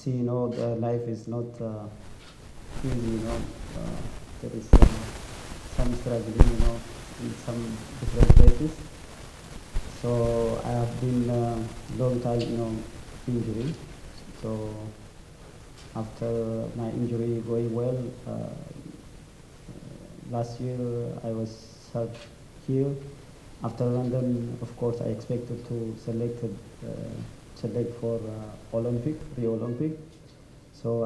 see, the life is not easy, there is some struggling, in some different places. So I have been long time, injury. So after my injury going well, last year I was hurt here. After London, of course, I expected to select for Rio Olympic. So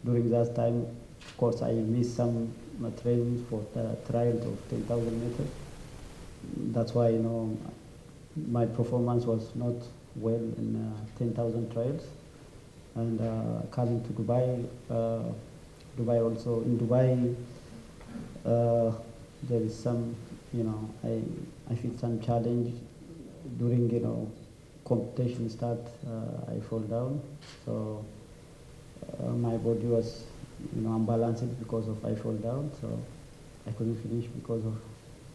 during that time, of course, I missed some training for the trial of 10,000 meters. That's why, my performance was not well in 10,000 trials. And coming to Dubai, in Dubai, there is some, I feel some challenge during, competition start. I fall down, so my body was, unbalanced because of I fall down. So I couldn't finish because of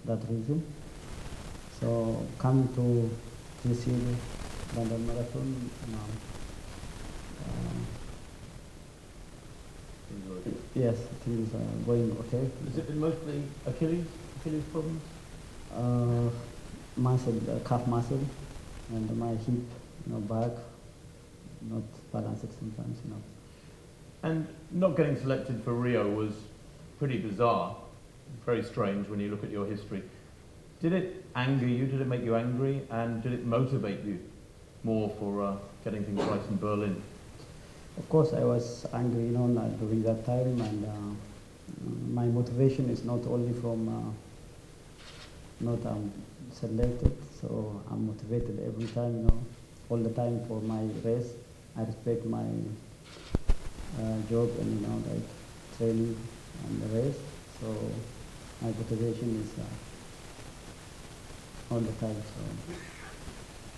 that reason. So coming to this year London Marathon. Yes, it is going okay. Has it been mostly Achilles problems? Muscle, calf muscle, and my hip, back, not balanced sometimes, And not getting selected for Rio was pretty bizarre, very strange when you look at your history. Did it anger you? Did it make you angry? And did it motivate you more for getting things right in Berlin? Of course, I was angry, during that time, and my motivation is not only from not selected, so I'm motivated every time, all the time for my race. I respect my job and like training and the race. So my motivation is all the time. So.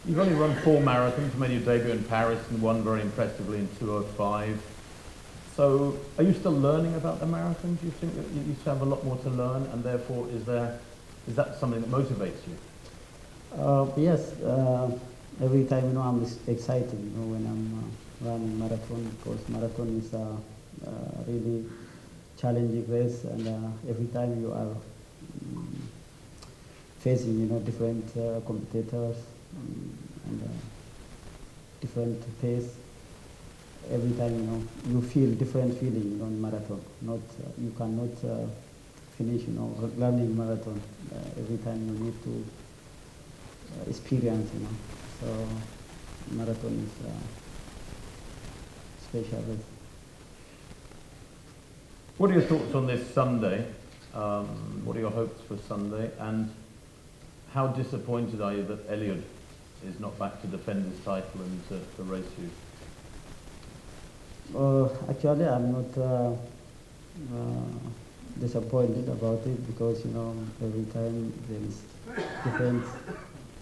You've only run 4 marathons, made your debut in Paris and won very impressively in 2:05. So are you still learning about the marathon? Do you think that you still have a lot more to learn, and therefore is that something that motivates you? Yes, every time I'm excited when I'm running marathon, because marathon is a really challenging race, and every time you are facing different competitors and different pace. Every time you feel different feeling in marathon. Not you cannot finish running marathon. Every time you need to experience. So marathon is special race. What are your thoughts on this Sunday? What are your hopes for Sunday? And how disappointed are you that Eliud is not back to defend his title and to race you? Actually, I'm not disappointed about it, because every time there is different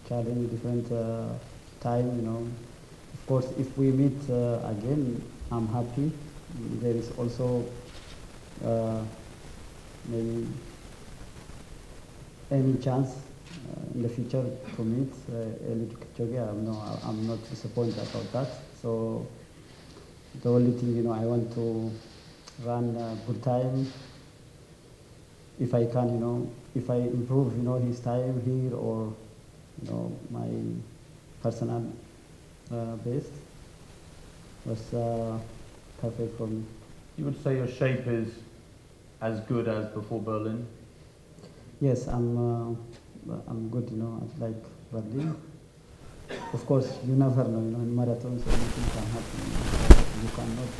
challenge, different time. Of course, if we meet again, I'm happy. There is also maybe any chance in the future to meet Eliud Kipchoge. I'm not disappointed about that. So the only thing, I want to run a good time. If I can, if I improve, his time here, or, my personal best was perfect for me. You would say your shape is as good as before Berlin? Yes, I'm good, like Berlin. Of course, you never know, in marathons anything can happen. You cannot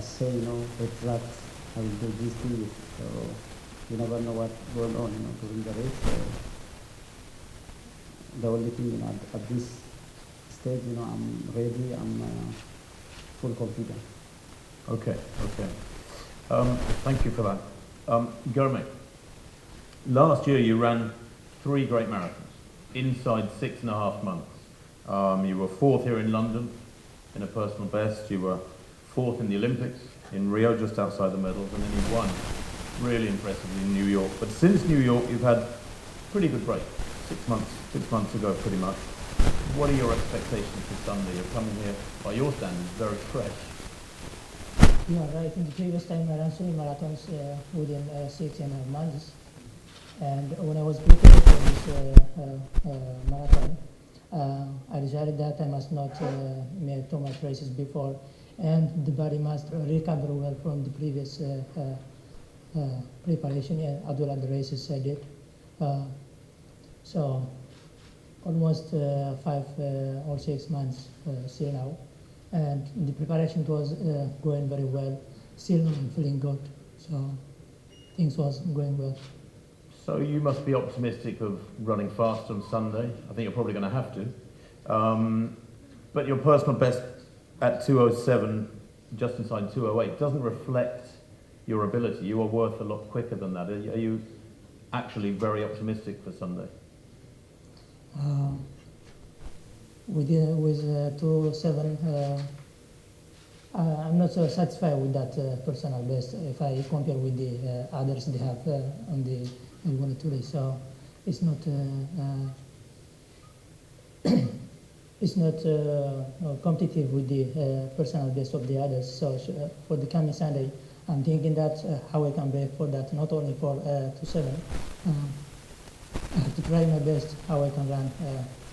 say, exact, I will do these things. So you never know what's going on, during the race. So the only thing, at this stage, I'm ready. I'm full confident. Okay. Thank you for that. Gurmeet, last year you ran 3 great marathons inside 6.5 months. You were 4th here in London in a personal best. You were 4th in the Olympics in Rio, just outside the medals, and then you won really impressively in New York. But since New York, you've had a pretty good break. 6 months ago, pretty much. What are your expectations for Sunday? You're coming here, by your standards, very fresh. Yeah, right. In the previous time, I ran 3 marathons within 6.5 months. And when I was preparing for this marathon, I decided that I must not make too much races before, and the body must recover well from the previous preparation as well as the races I did. So almost 5 or 6 months still now, and the preparation was going very well. Still I'm feeling good, so things was going well. So you must be optimistic of running fast on Sunday. I think you're probably going to have to. But your personal best at 2:07, just inside 2:08, doesn't reflect your ability. You are worth a lot quicker than that. Are you actually very optimistic for Sunday? With 2:07, I'm not so satisfied with that personal best if I compare with the others they have on the 1 or 2 days. So it's not it's not competitive with the personal best of the others. So for the coming Sunday, I'm thinking that how I can break for that, not only for 2:07. I have to try my best how I can run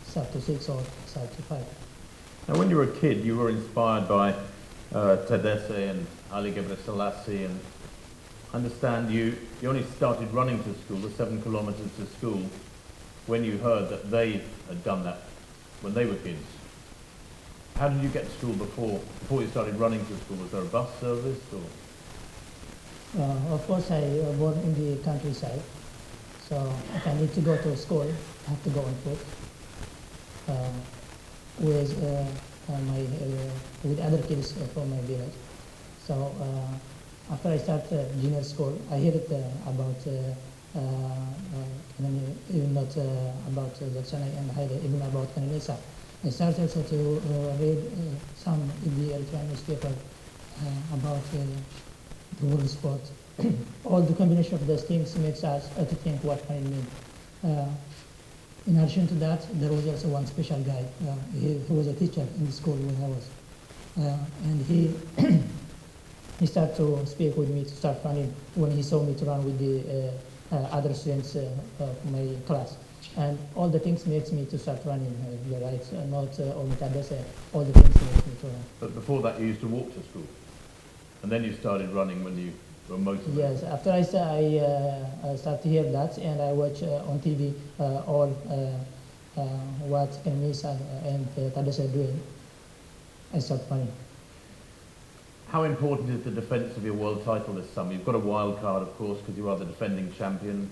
sub to 6 or sub to 5. Now, when you were a kid, you were inspired by Tadesse and Ali Gebrselassie, and I understand you only started running to school, the 7 kilometers to school, when you heard that they had done that when they were kids. How did you get to school before you started running to school? Was there a bus service or? Of course, I was born in the countryside, so if I need to go to school, I have to go on foot with other kids from my village. So after I started junior school, I heard about even not about Jalshanai and Haile, even about Kenenisa. I started also to read some in the Eritrean newspaper about the world sport. All the combination of those things makes us to think what can it mean. In addition to that, there was also one special guy. He was a teacher in the school when I was, and he started to speak with me to start running when he saw me to run with the other students of my class. And all the things makes me to start running. You're right, not only Tadesse, all the things makes me to run. But before that, you used to walk to school, and then you started running when you were motivated. Yes, after I start to hear that, and I watch on TV all what Kenenisa and Tadesse are doing, I start running. How important is the defence of your world title this summer? You've got a wild card, of course, because you are the defending champion.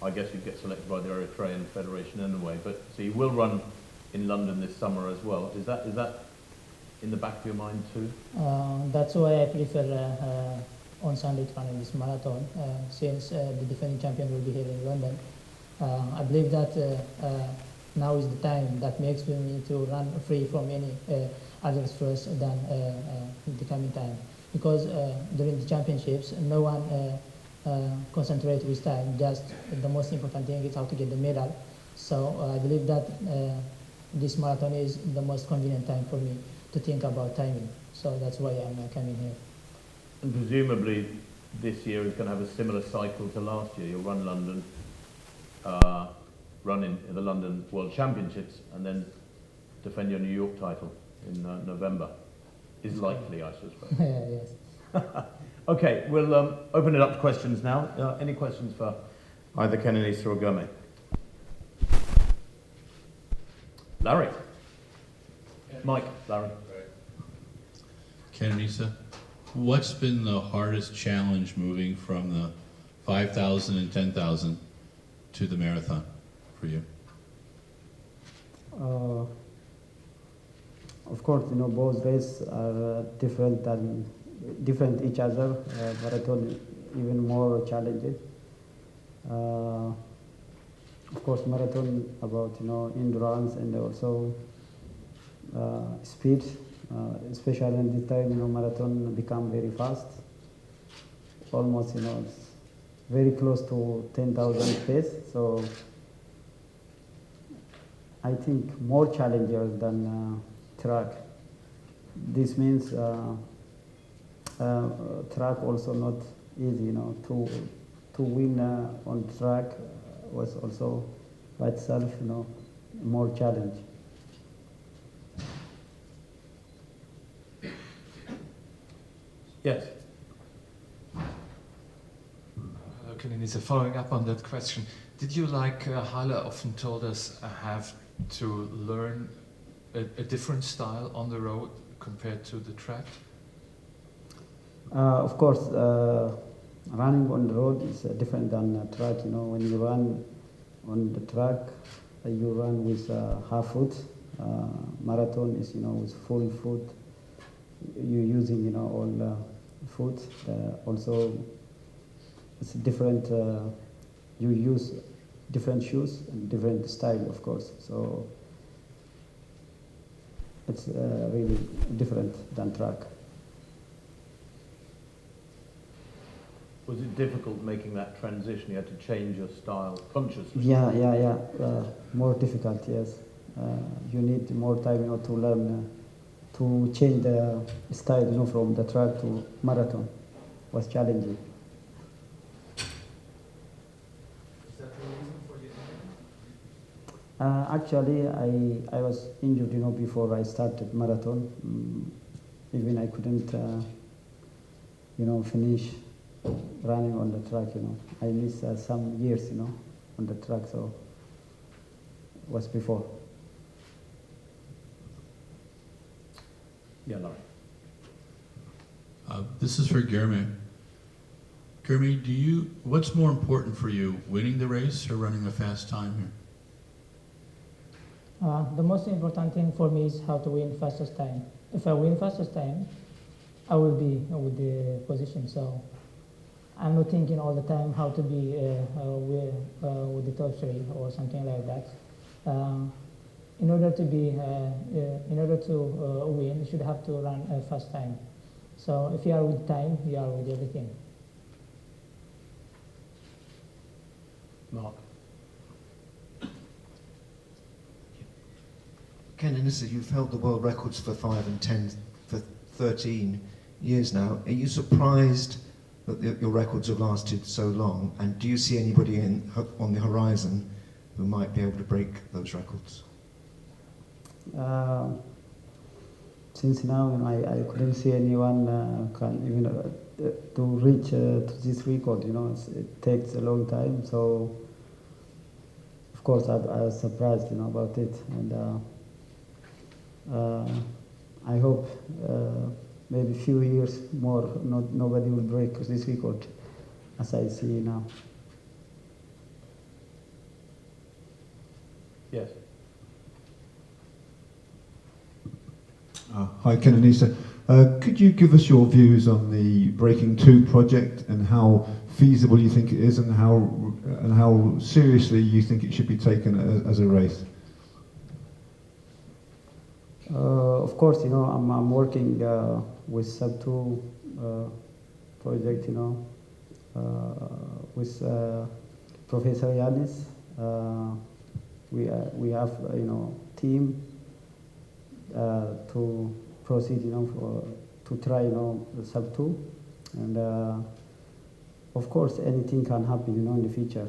I guess you get selected by the Eritrean Federation anyway, but so you will run in London this summer as well. Is that in the back of your mind too? That's why I prefer on Sunday to run in this marathon, since the defending champion will be here in London. I believe that now is the time that makes me to run free from any other stress than the coming time. Because during the championships, no one concentrates with time. Just the most important thing is how to get the medal. So I believe that this marathon is the most convenient time for me to think about timing. So that's why I'm coming here. And presumably this year is going to have a similar cycle to last year. You'll run London, run in the London World Championships, and then defend your New York title in November. Is likely, I suspect. Yes. Okay, we'll open it up to questions now. Any questions for either Kenenisa or Gurme? Larry. Mike, Larry. Kenenisa, what's been the hardest challenge moving from the 5,000 and 10,000 to the marathon for you? Of course, both races are different each other. Marathon even more challenging. Of course, marathon about endurance and also speed. Especially in this time, marathon become very fast. Almost, it's very close to 10,000 pace. So I think, more challenging than track. This means track also not easy, to win on track was also by itself, more challenge. Yes. Kenenisa, following up on that question, did you, like Hala often told us, have to learn a different style on the road compared to the track? Of course, running on the road is different than track. When you run on the track, you run with half foot. Marathon is, with full foot. You're using, all foot. Also, it's different. You use different shoes and different style, of course. So it's really different than track. Was it difficult making that transition? You had to change your style consciously? Yeah. More difficult, yes. You need more time, to learn, to change the style, from the track to marathon. Was challenging. Is that the reason for your injury? Actually, I was injured, before I started marathon. Even I couldn't, finish running on the track, I missed some years, on the track, so was before. Yeah, Laurie. This is for Gurmeet. Gurmeet, what's more important for you, winning the race or running a fast time here? The most important thing for me is how to win fastest time. If I win fastest time, I will be with the position. So I'm not thinking all the time how to be with the top three or something like that. In order to win, you should have to run a fast time. So if you are with time, you are with everything. Mark. Kenenisa, you've held the world records for 5 and 10 for 13 years now. Are you surprised that your records have lasted so long? And do you see anybody on the horizon who might be able to break those records? Since now, I couldn't see anyone can even to reach to this record. It takes a long time. So, of course, I was surprised, about it, and I hope maybe a few years more, nobody will break this record, as I see now. Yes. Hi, Kenenisa. Could you give us your views on the Breaking 2 project and how feasible you think it is, and how seriously you think it should be taken as a race? Of course, I'm working with Sub2 project, with Professor Yanis. We have, team to proceed, to try, the Sub2, and of course anything can happen, in the future.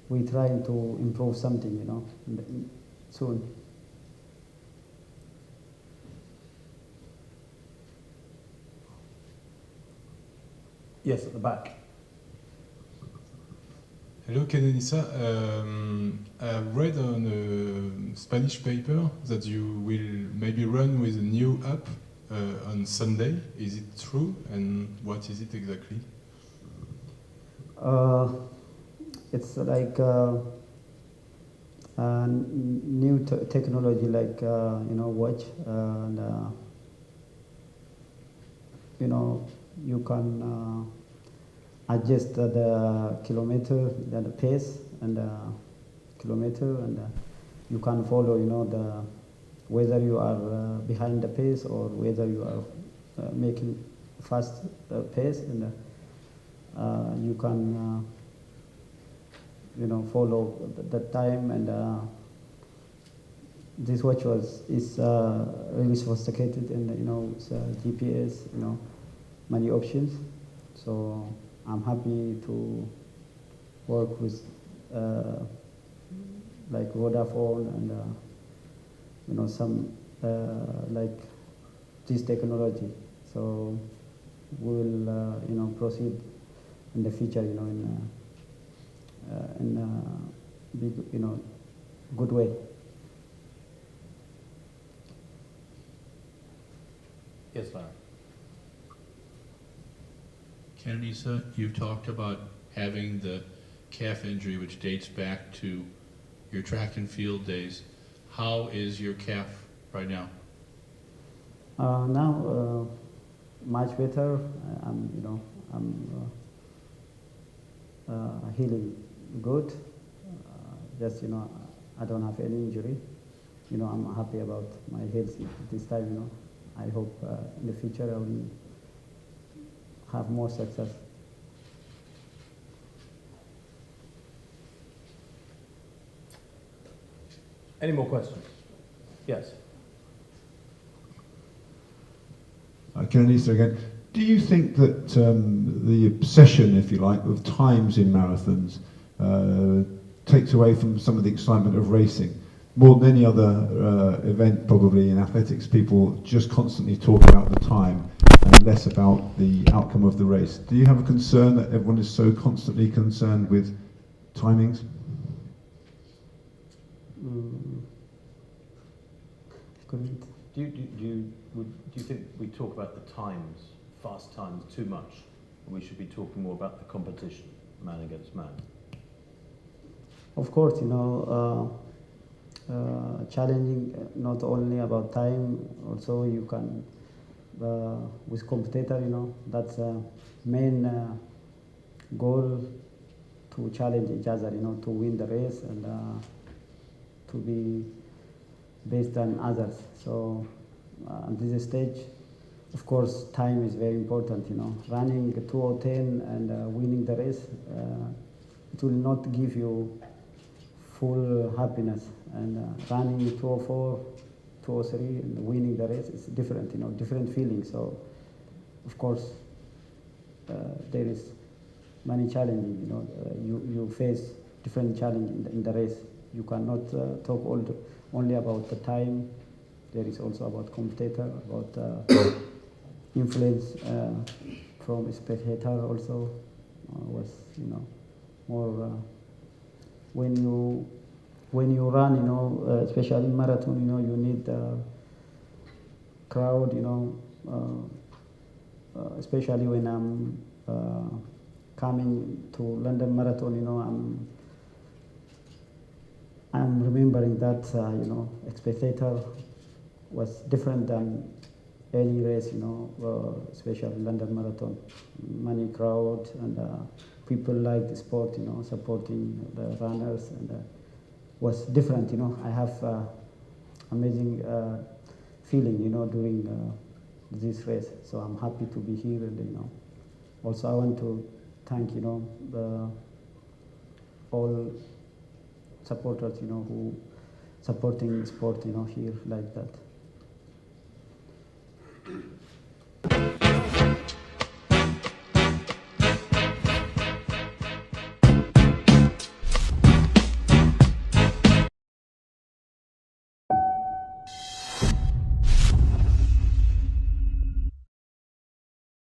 We try to improve something, soon. Yes, at the back. Hello, Kenenisa. I read on a Spanish paper that you will maybe run with a new app on Sunday. Is it true? And what is it exactly? It's like new technology, like watch, and you can adjust the kilometer, the pace, and kilometer, and you can follow, whether you are behind the pace or whether you are making fast pace, and you can follow the time, and this watch is really sophisticated, and it's GPS, many options. So I'm happy to work with like Vodafone and some like this technology. So we'll proceed in the future, in a big, good way. Yes, Larry. Kenenisa, you talked about having the calf injury, which dates back to your track and field days. How is your calf right now? Now, much better. I'm healing good. Just I don't have any injury. I'm happy about my health this time. I hope in the future I will have more success. Any more questions? Yes. Kenenisa again. Do you think that the obsession, if you like, of times in marathons takes away from some of the excitement of racing? More than any other event probably in athletics, people just constantly talk about the time and less about the outcome of the race. Do you have a concern that everyone is so constantly concerned with timings? Do you think we talk about the times, fast times, too much? We should be talking more about the competition, man against man. Of course, challenging not only about time, also you can with competitor, that's main goal, to challenge each other, to win the race and to be based on others. So at this stage, of course, time is very important. Running 2:10 and winning the race, it will not give you full happiness. And running 2:04, 2:03, and winning the race is different. Different feeling. So, of course, there is many challenges. You face different challenge in the race. You cannot talk only about the time. There is also about competitor, about influence from spectator also was more when you run, especially in marathon, you need crowd, especially when I'm coming to London Marathon, I'm remembering that spectator was different than any race, especially London Marathon. Many crowd and people like the sport, supporting the runners, and was different. I have amazing feeling, during this race. So I'm happy to be here, and also I want to thank the all supporters, who supporting sport, here like that.